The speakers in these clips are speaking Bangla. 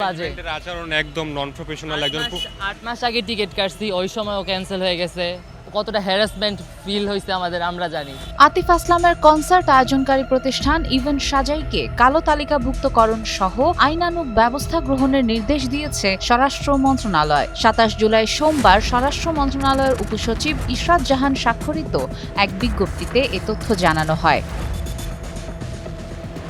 বাজে। ইভেন্টের আচরণ একদম নন প্রফেশনাল, একজন 8 মাস আগে টিকিট কাটছি, ওই সময়ও ক্যান্সেল হয়ে গেছে। কতটা হ্যারাসমেন্ট ফিল হয়েছে আমাদের আমরা জানি। আতিফ আসলামের কনসার্ট আয়োজনকারী প্রতিষ্ঠান ইভেন্ট সাজাইকে কালো তালিকাভুক্তকরণ সহ আইনানুগ ব্যবস্থা গ্রহণের নির্দেশ দিয়েছে স্বরাষ্ট্র মন্ত্রণালয়। 27 জুলাই সোমবার স্বরাষ্ট্র মন্ত্রণালয়ের উপসচিব ইশরাত জাহান স্বাক্ষরিত এক বিজ্ঞপ্তিতে এ তথ্য জানানো হয়।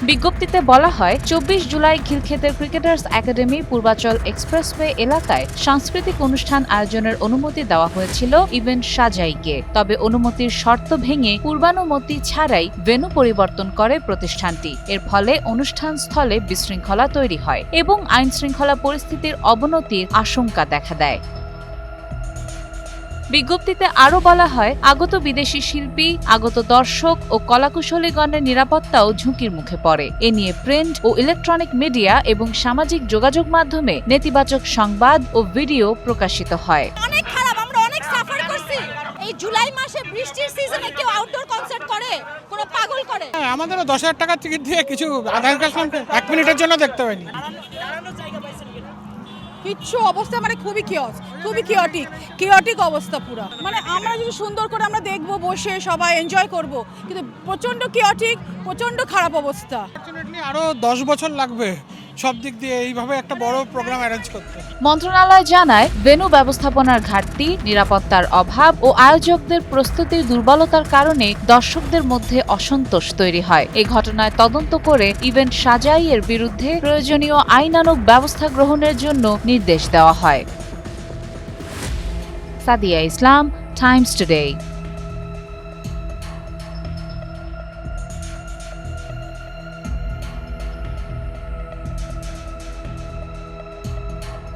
বিজ্ঞপ্তিতে বলা হয়, 24 জুলাই খিলক্ষেতের ক্রিকেটার্স একাডেমি পূর্বাচল এক্সপ্রেসওয়ে এলাকায় সাংস্কৃতিক অনুষ্ঠান আয়োজনের অনুমতি দেওয়া হয়েছিল ইভেন্ট সাজাইকে। তবে অনুমতির শর্ত ভেঙে পূর্বানুমতি ছাড়াই ভেন্যু পরিবর্তন করে প্রতিষ্ঠানটি। এর ফলে অনুষ্ঠান স্থলে বিশৃঙ্খলা তৈরি হয় এবং আইনশৃঙ্খলা পরিস্থিতির অবনতির আশঙ্কা দেখা দেয়। বিজ্ঞপ্তিতে আরও বলা হয়, আগত বিদেশি শিল্পী, আগত দর্শক ও কলাকুশলীগণের নিরাপত্তাও ঝুঁকির মুখে পড়ে। এ নিয়ে প্রিন্ট ও ইলেকট্রনিক মিডিয়া এবং সামাজিক যোগাযোগ মাধ্যমে নেতিবাচক সংবাদ ও ভিডিও প্রকাশিত হয়। অনেক খারাপ, আমরা অনেক সাফার করছি। এই জুলাই মাসে বৃষ্টির সিজনে কেউ আউটডোর কনসার্ট করে, কোনো পাগল করে। আমাদেরও 10,000 টাকার টিকিট দিয়ে কিছু আধার কার্ড 1 মিনিটের জন্য দেখতে পাইনি। কিচ্ছু অবস্থা মানে খুবই কিওটিক অবস্থা পুরো। মানে আমরা যদি সুন্দর করে আমরা দেখবো, বসে সবাই এনজয় করব, কিন্তু প্রচন্ড কিওটিক, প্রচন্ড খারাপ অবস্থা। ফরচুনেটলি আরো 10 বছর লাগবে সব দিক দিয়ে এইভাবে একটা বড় প্রোগ্রাম অ্যারেঞ্জ করতে। মন্ত্রণালয় জানায়, ভেন্যু ব্যবস্থাপনার ঘাটতি, নিরাপত্তার অভাব ও আয়োজকদের প্রস্তুতির দুর্বলতার কারণে দর্শকদের মধ্যে অসন্তোষ তৈরি হয়। এই ঘটনায় তদন্ত করে ইভেন্ট সাজাইয়ের বিরুদ্ধে প্রয়োজনীয় আইনানুগ ব্যবস্থা গ্রহণের জন্য নির্দেশ দেওয়া হয়। সাদিয়া ইসলাম, টাইমস টুডে।